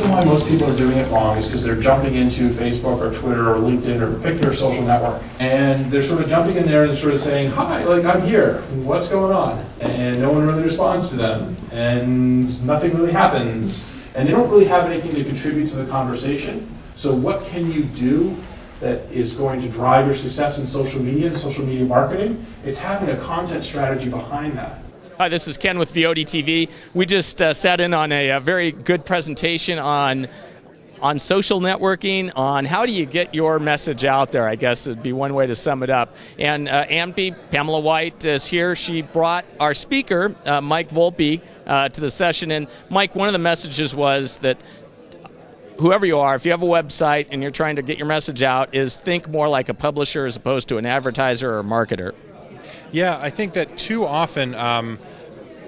reason why most people are doing it wrong is because they're jumping into Facebook or Twitter or LinkedIn or pick your social network. And they're sort of jumping in there and sort of saying, hi, like I'm here, what's going on? And no one really responds to them. And nothing really happens. And they don't really have anything to contribute to the conversation. So what can you do that is going to drive your success in social media and social media marketing? It's having a content strategy behind that. Hi, this is Ken with ViodiTV. We just sat in on a very good presentation on social networking, on how do you get your message out there, I guess would be one way to sum it up. And Ampy, Pamela White, is here. She brought our speaker, Mike Volpe, to the session. And Mike, one of the messages was that whoever you are, if you have a website and you're trying to get your message out, is think more like a publisher as opposed to an advertiser or a marketer. Yeah, I think that too often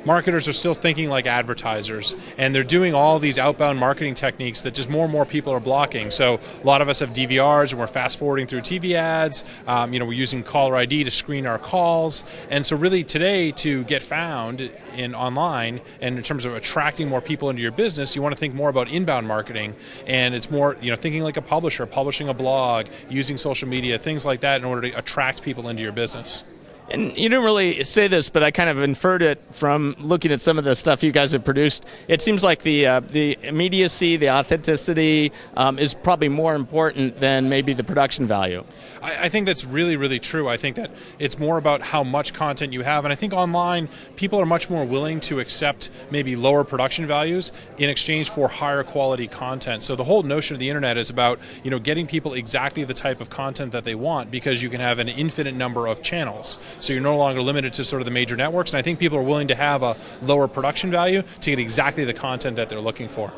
marketers are still thinking like advertisers, and they're doing all these outbound marketing techniques that just more and more people are blocking. So a lot of us have DVRs and we're fast forwarding through TV ads. We're using caller ID to screen our calls. And so really today, to get found in online and in terms of attracting more people into your business, you want to think more about inbound marketing, and it's more thinking like a publisher, publishing a blog, using social media, things like that in order to attract people into your business. And you didn't really say this, but I kind of inferred it from looking at some of the stuff you guys have produced. It seems like the immediacy, the authenticity is probably more important than maybe the production value. I think that's really, really true. I think that it's more about how much content you have. And I think online, people are much more willing to accept maybe lower production values in exchange for higher quality content. So the whole notion of the internet is about getting people exactly the type of content that they want, because you can have an infinite number of channels. So you're no longer limited to sort of the major networks. And I think people are willing to have a lower production value to get exactly the content that they're looking for.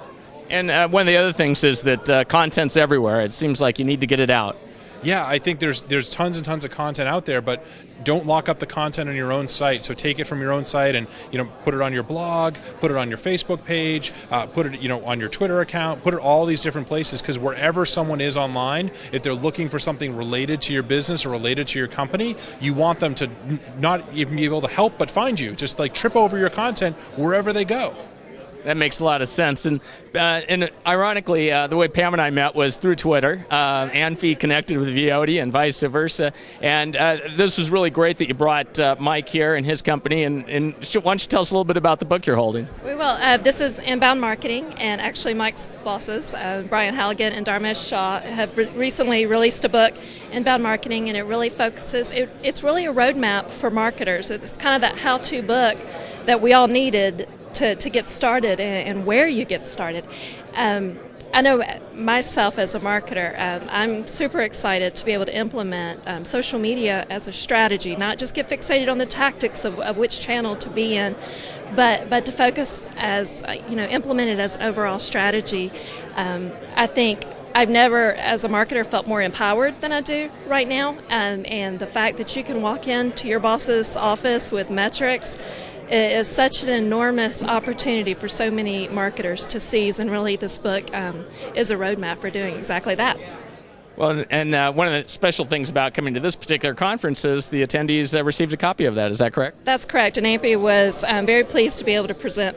And one of the other things is that content's everywhere. It seems like you need to get it out. Yeah, I think there's tons and tons of content out there, but don't lock up the content on your own site. So take it from your own site and put it on your blog, put it on your Facebook page, put it on your Twitter account, put it all these different places, because wherever someone is online, if they're looking for something related to your business or related to your company, you want them to not even be able to help but find you. Just like trip over your content wherever they go. That makes a lot of sense. And ironically, the way Pam and I met was through Twitter. Ampy connected with Viodi and vice versa. And this was really great that you brought Mike here and his company. And why don't you tell us a little bit about the book you're holding? We will. This is Inbound Marketing, and actually Mike's bosses, Brian Halligan and Dharmesh Shah, have recently released a book, Inbound Marketing, and it really focuses, it's really a roadmap for marketers. It's kind of that how-to book that we all needed to get started and where you get started. I know myself as a marketer, I'm super excited to be able to implement social media as a strategy, not just get fixated on the tactics of which channel to be in, but to focus as, implement it as an overall strategy. I think I've never, as a marketer, felt more empowered than I do right now, and the fact that you can walk into your boss's office with metrics is such an enormous opportunity for so many marketers to seize, and really this book is a roadmap for doing exactly that. Well, and one of the special things about coming to this particular conference is the attendees received a copy of that. Is that correct? That's correct, and Ampy was very pleased to be able to present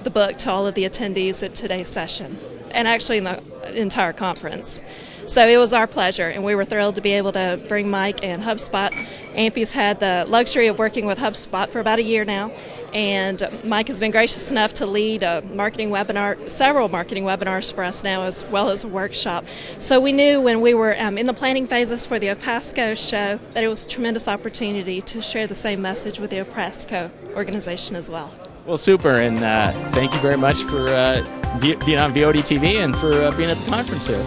the book to all of the attendees at today's session, and actually in the entire conference. So it was our pleasure, and we were thrilled to be able to bring Mike and HubSpot. Ampy's had the luxury of working with HubSpot for about a year now, and Mike has been gracious enough to lead a marketing webinar, several marketing webinars for us now, as well as a workshop. So we knew when we were in the planning phases for the OPASTCO show that it was a tremendous opportunity to share the same message with the OPASTCO organization as well. Well, super, and thank you very much for being on ViodiTV and for being at the conference here.